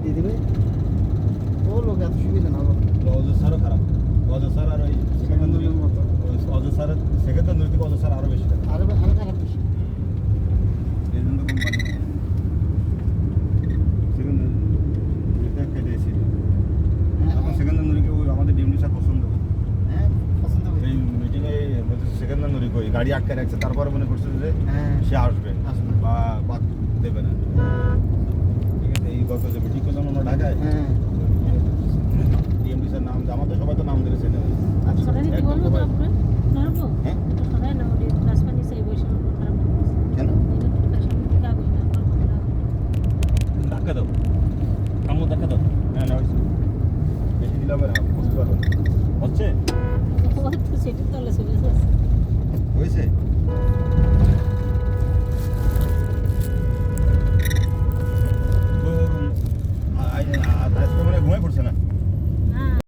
দিয়ে দেবে। ও লোক এত সুবিধা না হলো অজয় স্যারও খারাপ। অজয় স্যার আর ওই সেকেন্দারের মতো অজয় স্যারের সেকেন্দার থেকে অজয় স্যার আরও বেশি খারাপ। আরো খারাপ বেশি। এই জন্য কোম্পানি সেকেন্দার খেয়ে দিয়েছিল। আমার সেকেন্দার নুরিকে ওই আমাদের ডিএমডি স্যার পছন্দ। হ্যাঁ পছন্দ হবে। এই মিটিংয়ে বলছে সেকেন্দার নুরি কই গাড়ি আটকে রাখছে, তারপরে মনে করছে যে হ্যাঁ সে আসবে আসবে। বা বাদ দেবে না। ঠিক আছে, এই গত যে মিটিং করলাম আমরা ঢাকায়, হ্যাঁ